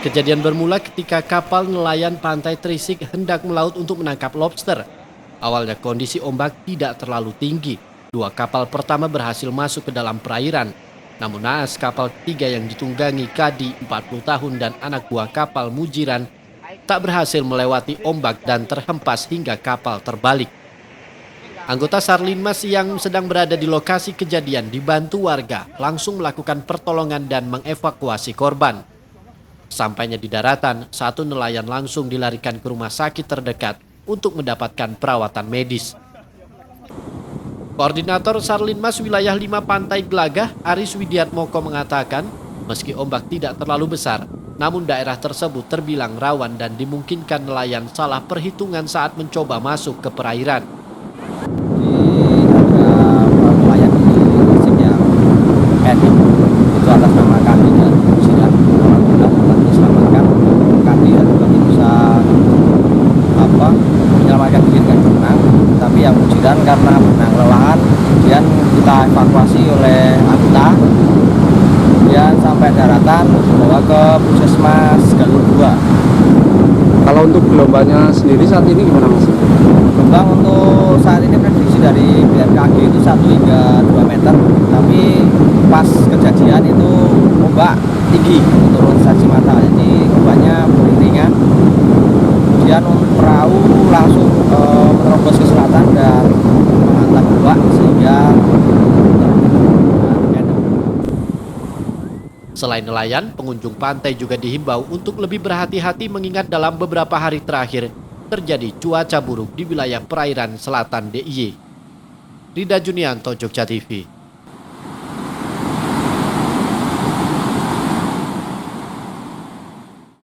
Kejadian bermula ketika kapal nelayan Pantai Trisik hendak melaut untuk menangkap lobster. Awalnya kondisi ombak tidak terlalu tinggi. Dua kapal pertama berhasil masuk ke dalam perairan. Namun naas kapal ketiga yang ditunggangi Kadi 40 tahun dan anak buah kapal Mujiran tak berhasil melewati ombak dan terhempas hingga kapal terbalik. Anggota Sarlinmas yang sedang berada di lokasi kejadian dibantu warga langsung melakukan pertolongan dan mengevakuasi korban. Sampainya di daratan, satu nelayan langsung dilarikan ke rumah sakit terdekat untuk mendapatkan perawatan medis. Koordinator Sarlinmas Wilayah 5 Pantai Glagah, Aris Widiatmoko mengatakan, meski ombak tidak terlalu besar, namun daerah tersebut terbilang rawan dan dimungkinkan nelayan salah perhitungan saat mencoba masuk ke perairan. Nelayan di Tasik yang itu atas nama kami dan Mujiran, alhamdulillah dapat diselamatkan. Kami bagi bisa menyelamatkan diri dengan berenang, tapi yang Mujiran karena berenang kelelahan, kemudian kita evakuasi oleh anggota, kemudian sampai daratan dibawa ke Puskesmas Galur 2. Kalau untuk gelombangnya sendiri saat ini gimana Mas? Gelombang untuk saat ini prediksi dari BMKG itu 1 hingga 2 meter, tapi pas kejadian itu ombak tinggi menurut saksi mata, jadi ombaknya beriringan. Kemudian perahu langsung menerobos ke selatan dan menghantam ombak sehingga Selain nelayan, pengunjung pantai juga dihimbau untuk lebih berhati-hati mengingat dalam beberapa hari terakhir terjadi cuaca buruk di wilayah perairan selatan DIY. Rida Junianto, Jogja TV.